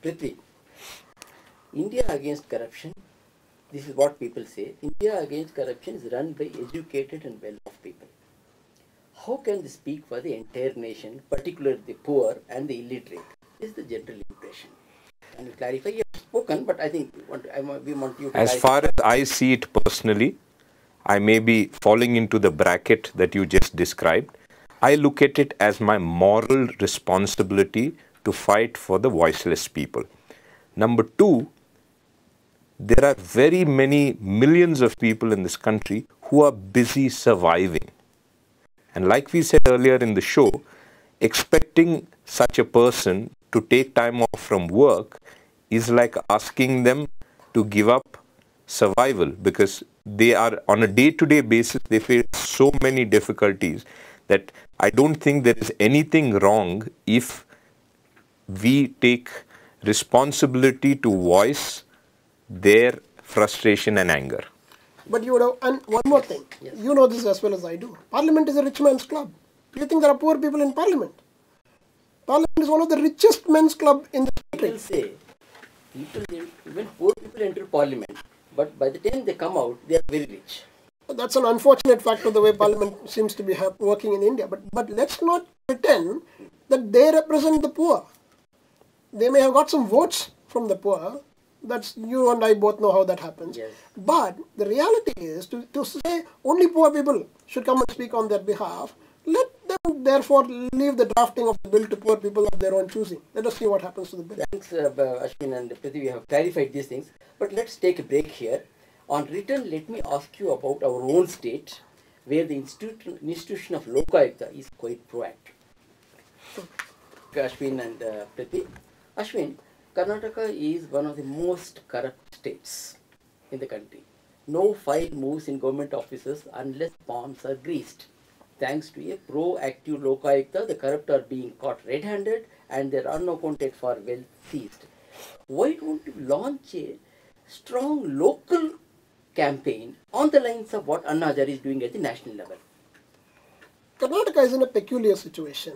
Prithvi, India against corruption, this is what people say. India against corruption is run by educated and well-off people. How can they speak for the entire nation, particularly the poor and the illiterate? This is the general impression. Can you clarify? You have spoken, but I think we want you to As far as I see it personally, I may be falling into the bracket that you just described. I look at it as my moral responsibility to fight for the voiceless people. Number two, there are very many millions of people in this country who are busy surviving. And like we said earlier in the show, expecting such a person to take time off from work is like asking them to give up survival, because they are on a day-to-day basis, they face so many difficulties that I don't think there is anything wrong if we take responsibility to voice their frustration and anger. But you would have, and one more thing, yes. You know this as well as I do. Parliament is a rich man's club. Do you think there are poor people in Parliament? Parliament is one of the richest men's club in the country. People say, even poor people enter Parliament, but by the time they come out, they are very rich. That's an unfortunate fact of the way Parliament seems to be working in India. But let's not pretend that they represent the poor. They may have got some votes from the poor. That's, you and I both know how that happens. Yes. But the reality is to say only poor people should come and speak on their behalf. Let them therefore leave the drafting of the bill to poor people of their own choosing. Let us see what happens to the bill. Thanks, Ashwin and Prithvi, we have clarified these things. But let's take a break here. On return, let me ask you about our own state, where the institution of Lokayukta is quite proactive. Ashwin and Prithvi. Ashwin, Karnataka is one of the most corrupt states in the country. No file moves in government offices unless palms are greased. Thanks to a proactive Lokayukta, the corrupt are being caught red-handed and their unaccounted for wealth seized. Why don't you launch a strong local campaign on the lines of what Anna Hazare is doing at the national level? Karnataka is in a peculiar situation.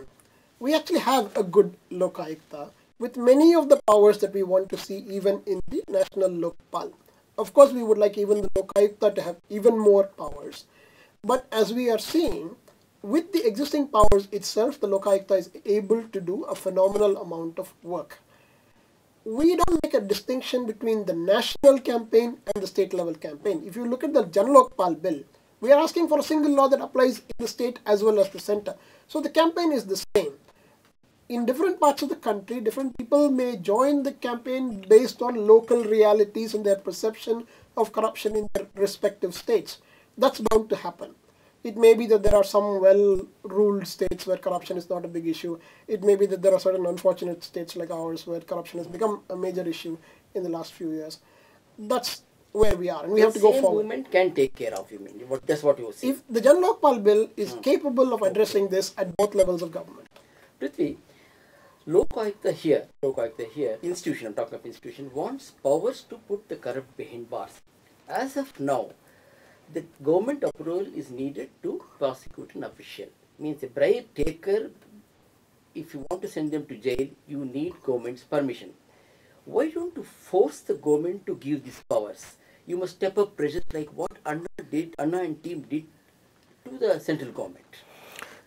We actually have a good Lokayukta with many of the powers that we want to see even in the national Lokpal. Of course, we would like even the Lokayukta to have even more powers. But as we are seeing, with the existing powers itself, the Lokayukta is able to do a phenomenal amount of work. We don't make a distinction between the national campaign and the state level campaign. If you look at the Jan Lokpal bill, we are asking for a single law that applies in the state as well as the center. So the campaign is the same. In different parts of the country, different people may join the campaign based on local realities and their perception of corruption in their respective states. That's bound to happen. It may be that there are some well-ruled states where corruption is not a big issue. It may be that there are certain unfortunate states like ours where corruption has become a major issue in the last few years. That's where we are, and we have to go forward. The movement can take care of, you mean? That's what you see. If the Jan Lokpal bill is capable of addressing this at both levels of government. Prithvi, Lokayukta here, institution, I'm talking of institution, wants powers to put the corrupt behind bars. As of now, the government approval is needed to prosecute an official. Means a bribe taker, if you want to send them to jail, you need government's permission. Why don't you force the government to give these powers? You must step up pressure like what Anna and team did to the central government.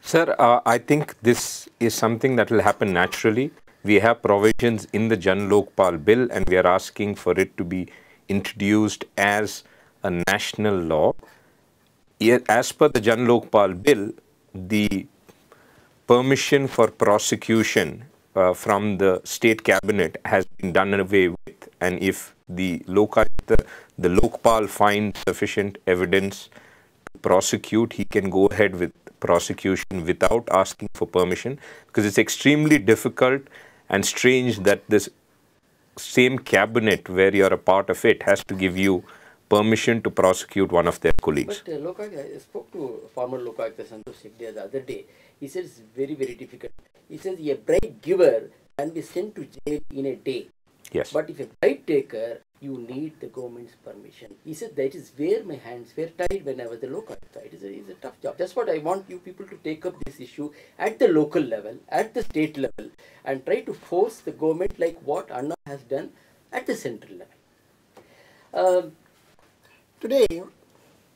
Sir, I think this is something that will happen naturally. We have provisions in the Jan Lokpal bill and we are asking for it to be introduced as a national law. As per the Jan Lokpal bill, the permission for prosecution from the state cabinet has been done away with, and if the Lokpal finds sufficient evidence to prosecute, he can go ahead with prosecution without asking for permission, because it's extremely difficult and strange that this same cabinet where you're a part of it has to give you permission to prosecute one of their colleagues. But I spoke to former Lokayukta Santosh Shekde the other day. He said it's very, very difficult. He says a bribe giver can be sent to jail in a day. Yes. But if a bribe taker, you need the government's permission. He said that is where my hands were tied when I was the local. It is a tough job. That's what I want you people to take up this issue at the local level, at the state level, and try to force the government like what Anna has done at the central level. Today,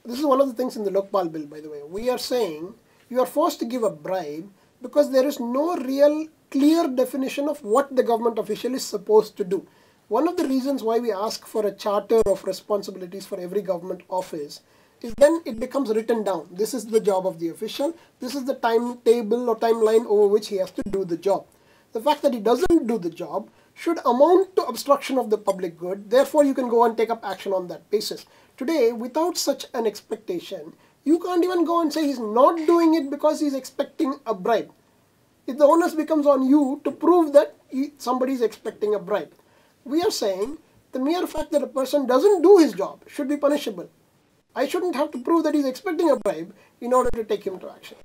this is one of the things in the Lokpal bill, by the way. We are saying you are forced to give a bribe because there is no real clear definition of what the government official is supposed to do. One of the reasons why we ask for a charter of responsibilities for every government office is then it becomes written down. This is the job of the official. This is the timetable or timeline over which he has to do the job. The fact that he doesn't do the job should amount to obstruction of the public good. Therefore, you can go and take up action on that basis. Today, without such an expectation, you can't even go and say he's not doing it because he's expecting a bribe. The onus becomes on you to prove that somebody is expecting a bribe. We are saying the mere fact that a person doesn't do his job should be punishable. I shouldn't have to prove that he's expecting a bribe in order to take him to action.